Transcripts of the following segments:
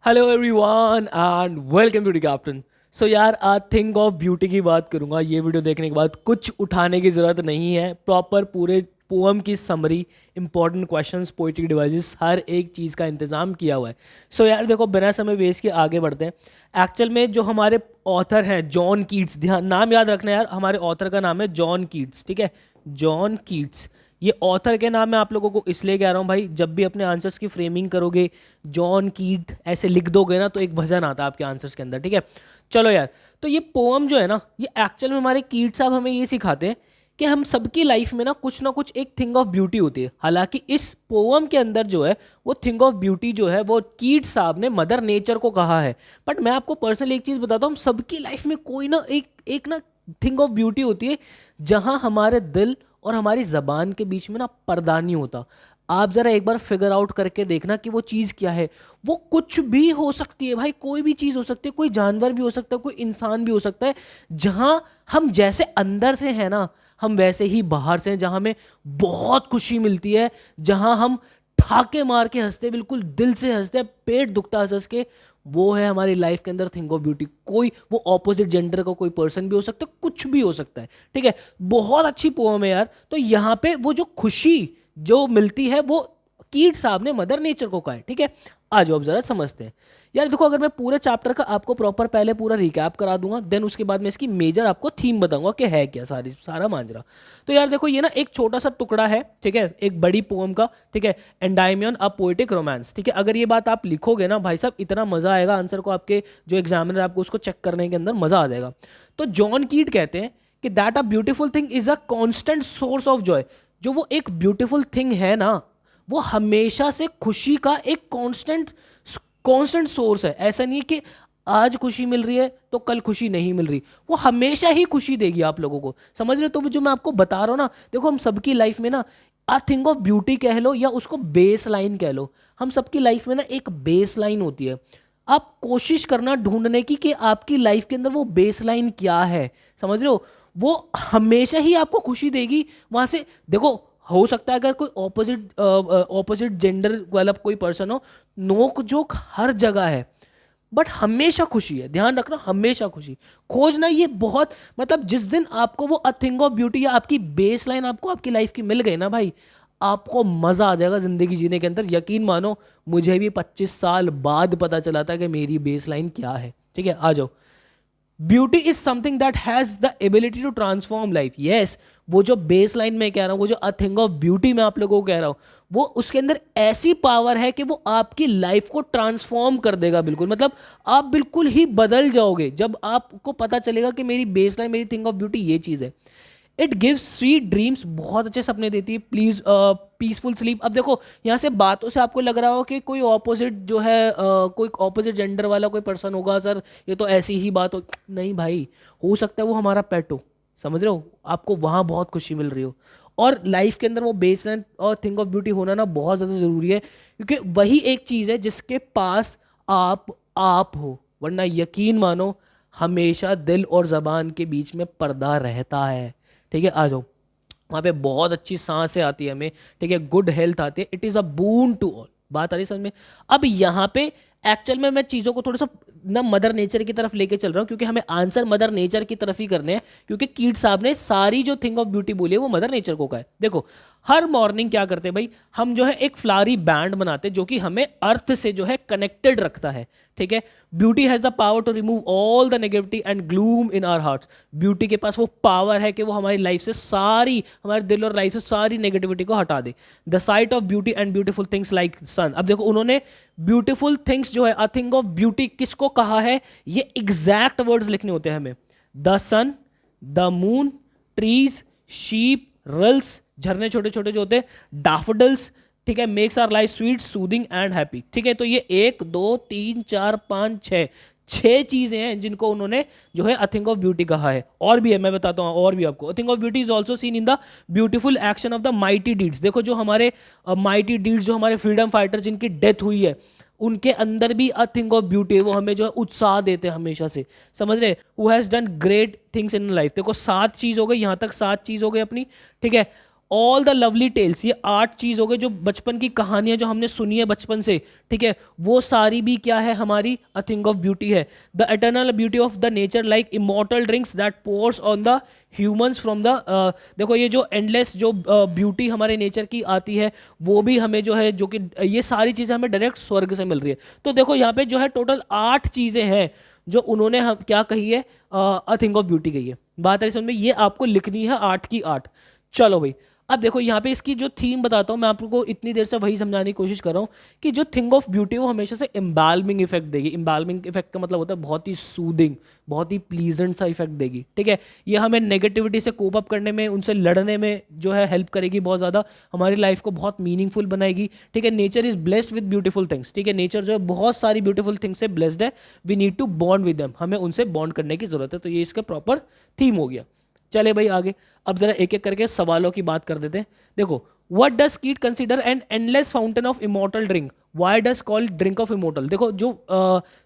Hello everyone and welcome to the captain. So यार आज thing of beauty की बात करूंगा। ये वीडियो देखने के बाद कुछ उठाने की ज़रूरत नहीं है, प्रॉपर पूरे पोअम की summary, important questions, poetry devices, हर एक चीज़ का इंतजाम किया हुआ है। सो यार देखो, बिना समय वेस्ट के आगे बढ़ते हैं। एक्चुअल में जो हमारे ऑथर हैं जॉन कीट्स, ध्यान नाम याद रखना यार, हमारे ऑथर का नाम है जॉन कीट्स, ठीक है, जॉन कीट्स। ये ऑथर के नाम मैं आप लोगों को इसलिए कह रहा हूँ भाई, जब भी अपने आंसर्स की फ्रेमिंग करोगे जॉन कीट ऐसे लिख दोगे ना तो एक वजन आता है आपके आंसर्स के अंदर, ठीक है। चलो यार, तो ये पोअम जो है ना, ये एक्चुअल में हमारे कीट साहब हमें ये सिखाते हैं कि हम सबकी लाइफ में ना कुछ एक थिंग ऑफ ब्यूटी होती है। हालांकि इस पोअम के अंदर जो है वो थिंग ऑफ ब्यूटी जो है वो कीट साहब ने मदर नेचर को कहा है। बट मैं आपको पर्सनली एक चीज़ बताता हूँ, सबकी लाइफ में कोई ना एक एक ना थिंग ऑफ ब्यूटी होती है जहां हमारे दिल और हमारी जबान के बीच में ना पर्दा नहीं होता। आप जरा एक बार फिगर आउट करके देखना कि वो चीज़ क्या है। वो कुछ भी हो सकती है भाई, कोई भी चीज़ हो सकती है, कोई जानवर भी हो सकता है, कोई इंसान भी हो सकता है। जहां हम जैसे अंदर से हैं ना, हम वैसे ही बाहर से हैं। जहां हमें बहुत खुशी मिलती है, जहां हम ठाके मार के हंसते, बिल्कुल दिल से हंसते, पेट दुखता हंस हंस के, वो है हमारी लाइफ के अंदर थिंग ऑफ ब्यूटी। कोई वो ऑपोजिट जेंडर का कोई पर्सन भी हो सकता है, कुछ भी हो सकता है, ठीक है। बहुत अच्छी पोएम है यार। तो यहाँ पे वो जो खुशी जो मिलती है वो कीट साहब ने मदर नेचर को कहा है, ठीक है। आ जाओ अब जरा समझते हैं। यार देखो, अगर मैं पूरे चैप्टर का आपको प्रॉपर पहले पूरा रिकैप करा दूंगा, देन उसके बाद मैं इसकी मेजर आपको थीम बताऊंगा कि है क्या सारा मांजरा। तो यार देखो, ये ना एक छोटा सा टुकड़ा है, ठीक है, एक बड़ी पोएम का, ठीक है, एंडाइमियन अ पोएटिक रोमांस, ठीक है। अगर ये बात आप लिखोगे ना भाई साहब, इतना मजा आएगा आंसर को, आपके जो एग्जामिनर आपको उसको चेक करने के अंदर मजा आ जाएगा। तो जॉन कीट कहते हैं कि that a beautiful thing is a constant source of Joy. जो वो एक ब्यूटीफुल थिंग है ना, वो हमेशा से खुशी का एक कांस्टेंट कांस्टेंट सोर्स है। ऐसा नहीं है कि आज खुशी मिल रही है तो कल खुशी नहीं मिल रही, वो हमेशा ही खुशी देगी आप लोगों को, समझ रहे हो। तो जो मैं आपको बता रहा हूं ना, देखो हम सबकी लाइफ में ना आ थिंग ऑफ ब्यूटी कह लो या उसको बेस लाइन कह लो, हम सबकी लाइफ में ना एक बेस लाइन होती है। आप कोशिश करना ढूंढने की कि आपकी लाइफ के अंदर वो बेस लाइन क्या है, समझ रहे हो। वो हमेशा ही आपको खुशी देगी। वहां से देखो, हो सकता है अगर कोई ऑपोजिट जेंडर वाला कोई पर्सन हो, नोक जोक हर जगह है, बट हमेशा खुशी है। ध्यान रखना, हमेशा खुशी खोजना। ये बहुत मतलब जिस दिन आपको वो अ थिंग ऑफ ब्यूटी या आपकी बेस लाइन आपको आपकी लाइफ की मिल गई ना भाई, आपको मजा आ जाएगा जिंदगी जीने के अंदर। यकीन मानो, मुझे भी 25 साल बाद पता चला था कि मेरी बेस लाइन क्या है, ठीक है। आ जाओ। Beauty is something that has the ability to transform life. Yes, वो जो बेस लाइन में कह रहा हूं, वो जो अ थिंग ऑफ ब्यूटी में आप लोगों को कह रहा हूं, वो उसके अंदर ऐसी पावर है कि वो आपकी लाइफ को ट्रांसफॉर्म कर देगा। बिल्कुल मतलब आप बिल्कुल ही बदल जाओगे जब आपको पता चलेगा कि मेरी बेस लाइन, मेरी थिंग ऑफ ब्यूटी ये चीज है। इट गिव्स स्वीट ड्रीम्स, बहुत अच्छे सपने देती है। Please peaceful sleep. अब देखो, यहाँ से बातों से आपको लग रहा हो कि कोई ऑपोजिट जो है कोई ऑपोजिट जेंडर वाला कोई पर्सन होगा, सर ये तो ऐसी ही बात हो। नहीं भाई, हो सकता है वो हमारा पेट हो, समझ रहे हो, आपको वहां बहुत खुशी मिल रही हो। और लाइफ के अंदर वो बेस लाइन और थिंग ऑफ ब्यूटी होना ना बहुत ज़्यादा ज़रूरी है, क्योंकि वही एक चीज़ है जिसके पास आप हो। वरना यकीन मानो, हमेशा दिल और जबान के बीच में पर्दा रहता है, ठीक है। आ जाओ। वहाँ पे बहुत अच्छी सांसें आती है हमें, ठीक है, गुड हेल्थ आती है। It is a boon to all. बात आ रही है समझ में। अब यहाँ पे एक्चुअल में मैं चीज़ों को थोड़ा सा ना मदर नेचर की तरफ लेके चल रहा हूँ, क्योंकि हमें आंसर मदर नेचर की तरफ ही करने हैं। क्योंकि कीट साहब ने सारी जो थिंग ऑफ ब्यूटी बोली है वो मदर नेचर को कहा है। देखो, हर मॉर्निंग क्या करते हैं भाई, हम जो है एक फ्लावरी बैंड बनाते हैं जो कि हमें अर्थ से जो है कनेक्टेड रखता है, ठीक है। Beauty has the power to remove all the negativity and gloom in our hearts. Beauty के पास वो पावर है कि वो हमारी लाइफ से सारी, हमारे दिल और लाइफ से सारी नेगेटिविटी को हटा दे। The sight of beauty and beautiful things like sun. अब देखो, उन्होंने ब्यूटीफुल थिंग्स जो है अ थिंग ऑफ ब्यूटी किसको कहा है, ये एग्जैक्ट वर्ड्स लिखने होते हैं हमें। The sun, the moon, trees, sheep, rills, झरने छोटे छोटे जो होते हैं, डैफोडिल्स, ठीक है, makes our life sweet, soothing and happy, ठीक है। तो ये 1 2 3 4 5 6 छह चीजें हैं जिनको उन्होंने जो है अ थिंग ऑफ ब्यूटी कहा है। और भी है, मैं बताता हूँ और भी आपको। A thing of beauty is also seen in the beautiful action of the mighty deeds. देखो, जो हमारे माइटी डीड्स, जो हमारे फ्रीडम फाइटर जिनकी डेथ हुई है, उनके अंदर भी अ थिंग ऑफ ब्यूटी है। वो हमें जो है उत्साह देते हैं हमेशा से, समझ रहे। Who has done great things in life. देखो, 7 चीज हो गई, यहां तक 7 चीज हो गई अपनी, ठीक है। ऑल द लवली टेल्स, ये 8 चीज़ हो गए जो बचपन की कहानियां जो हमने सुनी है बचपन से, ठीक है, वो सारी भी क्या है हमारी अ थिंग ऑफ ब्यूटी है. The eternal beauty of the nature like immortal drinks that pores on the humans from the, देखो ये जो एंडलेस जो ब्यूटी हमारे नेचर की आती है वो भी हमें जो है, जो कि ये सारी चीज़ें हमें डायरेक्ट स्वर्ग से मिल रही है. तो देखो यहाँ पे जो है टोटल 8 चीज़ें हैं जो उन्होंने हम क्या कही है, अ थिंग ऑफ ब्यूटी कही है. बात है समझ में, ये आपको लिखनी है 8 की 8. चलो भाई, अब देखो यहाँ पे इसकी जो थीम बताता हूँ मैं आपको, इतनी देर से वही समझाने की कोशिश कर रहा हूँ कि जो थिंग ऑफ ब्यूटी है वो हमेशा से एम्बाल्मिंग इफेक्ट देगी. एम्बाल्मिंग इफेक्ट का मतलब होता है बहुत ही सूदिंग, बहुत ही प्लीजेंट सा इफेक्ट देगी. ठीक है, ये हमें नेगेटिविटी से कोप अप करने में, उनसे लड़ने में जो है हेल्प करेगी बहुत ज़्यादा, हमारी लाइफ को बहुत मीनिंगफुल बनाएगी. ठीक है, nature is blessed with beautiful things. ठीक है, नेचर जो है बहुत सारी ब्यूटीफुल थिंग्स से ब्लेस्ड है. We need to bond with them, हमें उनसे बॉन्ड करने की जरूरत है. तो ये इसका प्रॉपर थीम हो गया. चले भाई आगे, अब जरा एक एक करके सवालों की बात कर देते हैं. देखो, what does Keats consider an endless fountain of immortal drink, why does called drink of immortal. देखो जो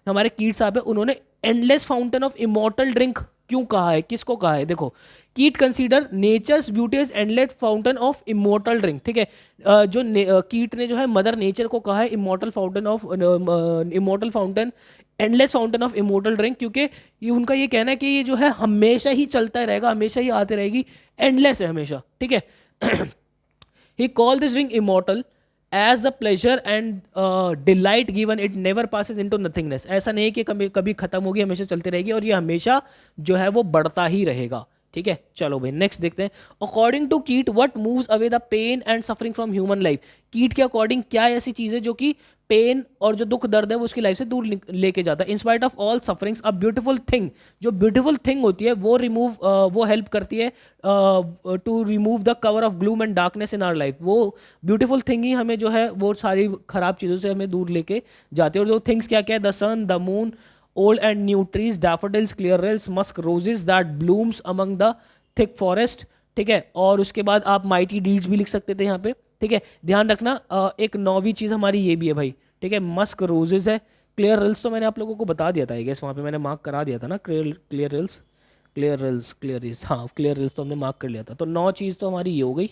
हमारे कीट साहब है उन्होंने endless fountain of immortal drink क्यों कहा है, किसको कहा है. देखो, Keats consider nature's beauty is endless fountain of immortal drink. ठीक है, कीट ने जो है मदर नेचर को कहा है immortal fountain of, immortal fountain, endless fountain of immortal drink, क्योंकि ये उनका ये कहना है कि ये जो है हमेशा ही चलता रहेगा, हमेशा ही आती रहेगी, एंडलेस है हमेशा. ठीक है, he call this drink immortal as a pleasure and delight given it never passes into nothingness. ऐसा नहीं कि कभी कभी खत्म होगी, हमेशा चलती रहेगी और ये हमेशा जो है वो बढ़ता ही रहेगा. ठीक है, चलो भाई नेक्स्ट देखते हैं. According to Keats what moves away the pain and suffering from human life. Keats के अकॉर्डिंग क्या ऐसी चीज है जो कि पेन और जो दुख दर्द है वो उसकी लाइफ से दूर लेके जाता है. In spite of all sufferings a beautiful thing, जो ब्यूटीफुल थिंग होती है वो रिमूव, वो हेल्प करती है to remove the cover of gloom and darkness in our life. वो ब्यूटीफुल थिंग ही हमें जो है वो सारी खराब चीज़ों से हमें दूर लेके जाती है. और जो थिंग्स क्या क्या है, the sun, the moon, old and new trees, daffodils, clear rills, musk roses that blooms among the thick forest. ठीक है, और उसके बाद आप माइटी डीड्स भी लिख सकते थे यहाँ पे. ठीक है, ध्यान रखना एक 9वीं चीज़ हमारी ये भी है भाई. ठीक है, मस्क रोजेस है. क्लियर रिल्स तो मैंने आप लोगों को बता दिया था, आई गेस वहाँ पे मैंने मार्क करा दिया था ना. Clear reels, clear reels, clear reels, हाँ क्लियर रिल्स तो हमने मार्क कर लिया था. तो 9 चीज़ तो हमारी ये हो गई.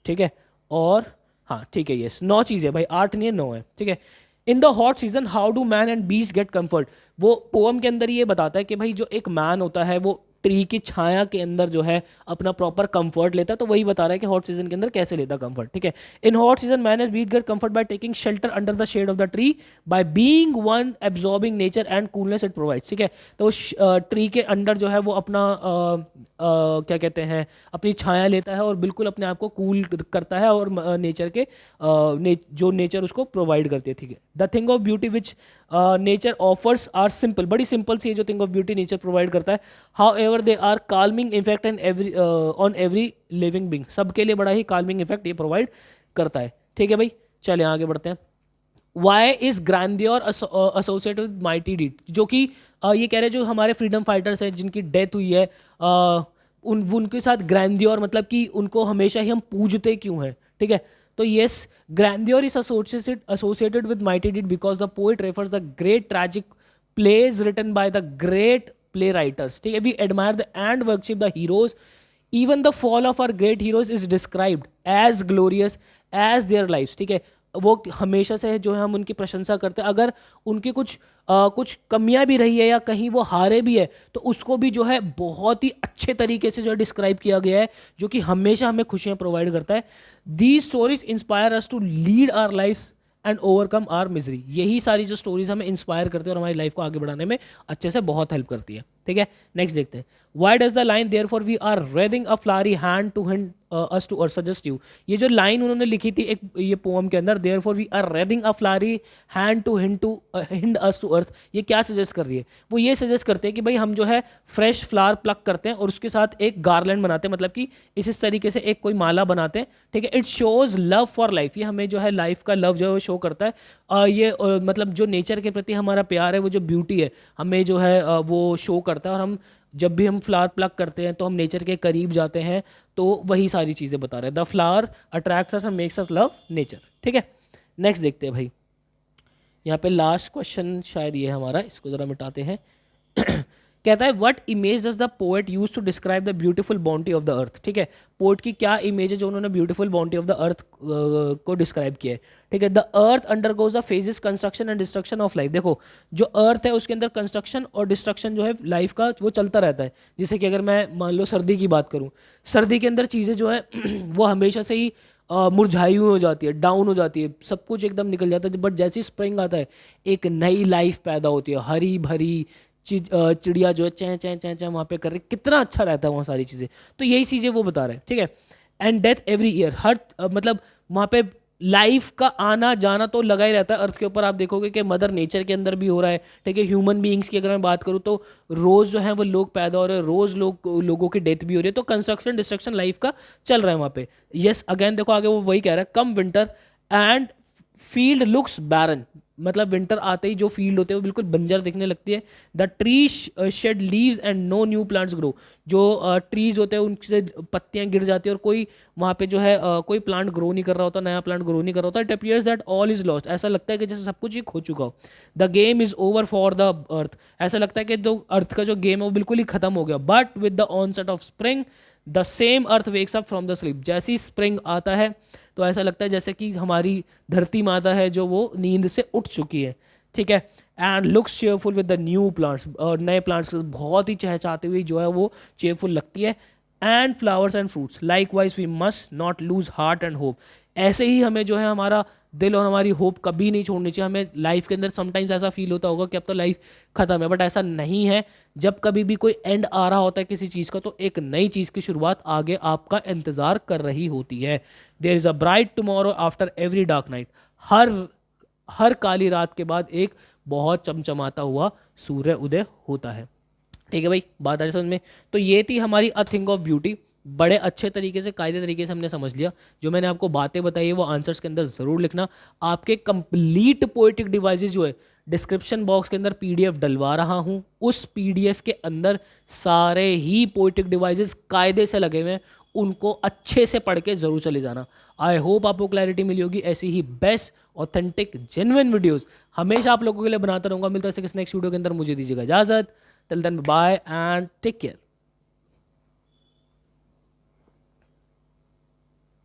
ठीक है, और हाँ ठीक है, यस 9 चीज़ है भाई, 8 नहीं है 9 है. ठीक है, in the hot season how do man and बीस गेट कम्फर्ट. वो पोअम के अंदर ये बताता है कि भाई जो एक मैन होता है वो ट्री की छाया के अंदर जो है अपना प्रॉपर कंफर्ट लेता है. तो वही बता रहा है कि हॉट सीजन के अंदर कैसे लेता कंफर्ट. ठीक है, in hot season man and beast get comfort by taking shelter under the shade of the tree by being one absorbing nature and coolness it provides. ठीक है, तो ट्री के अंडर जो है वो अपना क्या कहते हैं, अपनी छाया लेता है और बिल्कुल अपने आप को कूल करता है और नेचर के जो नेचर उसको प्रोवाइड करती है. ठीक है, the thing of beauty which nature offers are simple, बड़ी सिंपल सी है जो thing of beauty nature provide करता है. However they are calming effect and every on every living being, सबके लिए बड़ा ही काल्मिंग इफेक्ट ये प्रोवाइड करता है. ठीक है भाई, चले आगे बढ़ते हैं. Why is grandeur associated with mighty deed, जो कि ये कह रहे हैं जो हमारे फ्रीडम फाइटर्स हैं जिनकी डेथ हुई है, उनके साथ ग्रैंडियोर मतलब कि उनको हमेशा ही हम पूजते क्यों हैं. ठीक है, तो yes, grandeur is associated with mighty deed because the poet refers the great tragic plays written by the great play writers. ठीक है, we admire the and worship the heroes, even the fall of our great heroes is described as glorious as their life. ठीक है, वो हमेशा से जो है हम उनकी प्रशंसा करते हैं. अगर उनकी कुछ कमियां भी रही है या कहीं वो हारे भी है तो उसको भी जो है बहुत ही अच्छे तरीके से जो है डिस्क्राइब किया गया है, जो कि हमेशा हमें खुशियां प्रोवाइड करता है. These stories inspire us to lead our life and overcome our misery. यही सारी जो स्टोरीज हमें इंस्पायर करती है और हमारी लाइफ को आगे बढ़ाने में अच्छे से बहुत हेल्प करती है. ठीक है, नेक्स्ट देखते हैं. Why does the line therefore we are wreathing a flowery hand to hind us to और सजेस्ट यू. ये जो लाइन उन्होंने लिखी थी एक ये पोम के अंदर, therefore we are wreathing a flowery hand to hind us to earth, ये क्या सजेस्ट कर रही है. वो ये सजेस्ट करते हैं कि भाई हम जो है फ्रेश फ्लावर प्लक करते हैं और उसके साथ एक गार्लैंड बनाते हैं, मतलब कि इस तरीके से एक कोई माला बनाते हैं. ठीक है, it shows love for life, ये हमें जो है लाइफ का लव जो है वो शो करता है. मतलब जो नेचर के प्रति हमारा प्यार है, वो जो ब्यूटी है हमें जो है वो शो करता है. और हम जब भी हम फ्लावर प्लक करते हैं तो हम नेचर के करीब जाते हैं. तो वही सारी चीज़ें बता रहे हैं. The flower attracts us and makes us love nature. ठीक है, नेक्स्ट देखते हैं भाई. यहाँ पे लास्ट क्वेश्चन शायद ये है हमारा, इसको ज़रा मिटाते हैं. कहता है what image does the poet use to describe the beautiful bounty of the earth. ठीक है, पोएट की क्या इमेज है जो उन्होंने beautiful bounty of the earth को डिस्क्राइब किया है। ठीक है, the earth undergoes the phases construction and destruction of life. देखो जो अर्थ है उसके अंदर कंस्ट्रक्शन और डिस्ट्रक्शन जो है लाइफ का वो चलता रहता है। जैसे कि अगर मैं मान लो सर्दी की बात करूँ, सर्दी के अंदर चीज़ें जो है वो हमेशा से ही मुरझाई हुई हो जाती है, डाउन हो जाती है, सब कुछ एकदम निकल जाता है। बट जैसे ही स्प्रिंग आता है एक नई लाइफ पैदा होती है, हरी भरी चिड़िया जो है चैं चैं चैं चैं वहाँ पे कर रही, कितना अच्छा रहता है वहाँ सारी चीज़ें। तो यही चीज़ें वो बता रहे हैं। ठीक है, एंड डेथ एवरी ईयर, हर मतलब वहाँ पे लाइफ का आना जाना तो लगा ही रहता है अर्थ के ऊपर। आप देखोगे कि मदर नेचर के अंदर भी हो रहा है। ठीक है, ह्यूमन बीइंग्स की अगर मैं बात करूँ तो रोज़ जो है वो लोग पैदा हो रहे हैं, रोज़ लोगों की डेथ भी हो रही है। तो कंस्ट्रक्शन डिस्ट्रक्शन लाइफ का चल रहा है वहाँ पे। यस अगेन देखो आगे वो वही कह रहा है, कम विंटर एंड फील्ड लुक्स बैरन, मतलब विंटर आते ही जो फील्ड होते हैं वो बिल्कुल बंजर दिखने लगती है। The tree shed leaves and no new plants grow, जो ट्रीज होते हैं उनसे पत्तियां गिर जाती है और कोई वहाँ पे जो है कोई प्लांट ग्रो नहीं कर रहा होता, नया प्लांट ग्रो नहीं कर रहा होता। It appears that all is lost, ऐसा लगता है कि जैसे सब कुछ ही खो चुका हो। The game is over for the earth, ऐसा लगता है कि जो अर्थ का जो गेम है वो बिल्कुल ही खत्म हो गया। But with the onset of spring the same earth wakes up from the sleep, जैसे ही स्प्रिंग आता है तो ऐसा लगता है जैसे कि हमारी धरती माता है जो वो नींद से उठ चुकी है। ठीक है, and looks cheerful with the new plants, और नए प्लांट्स बहुत ही चहचहाती हुई जो है वो चेयरफुल लगती है। And flowers and fruits likewise we must not lose heart and hope, ऐसे ही हमें जो है हमारा दिल और हमारी होप कभी नहीं छोड़नी चाहिए। हमें लाइफ के अंदर समटाइम्स ऐसा फील होता होगा कि अब तो लाइफ खत्म है, बट ऐसा नहीं है। जब कभी भी कोई एंड आ रहा होता है किसी चीज़ का तो एक नई चीज़ की शुरुआत आगे आपका इंतज़ार कर रही होती है। There is a bright tomorrow after every dark night, हर काली रात के बाद एक बहुत चमचमाता हुआ सूर्य उदय होता है। ठीक है भाई, बात आ रही समझ में। तो ये थी हमारी अ थिंग ऑफ ब्यूटी, बड़े अच्छे तरीके से कायदे तरीके से हमने समझ लिया। जो मैंने आपको बातें बताई है वो आंसर्स के अंदर ज़रूर लिखना। आपके कंप्लीट पोएटिक डिवाइसेस जो है डिस्क्रिप्शन बॉक्स के अंदर पीडीएफ डलवा रहा हूँ, उस पीडीएफ के अंदर सारे ही पोएटिक डिवाइसेस कायदे से लगे हुए हैं, उनको अच्छे से पढ़ के ज़रूर चले जाना। आई होप आपको क्लैरिटी मिली होगी। ऐसी ही बेस्ट ऑथेंटिक जेन्युइन वीडियोस हमेशा आप लोगों के लिए बनाता रहूँगा। मिलता है किसी नेक्स्ट वीडियो के अंदर, मुझे दीजिएगा इजाज़त। Till then bye and take care.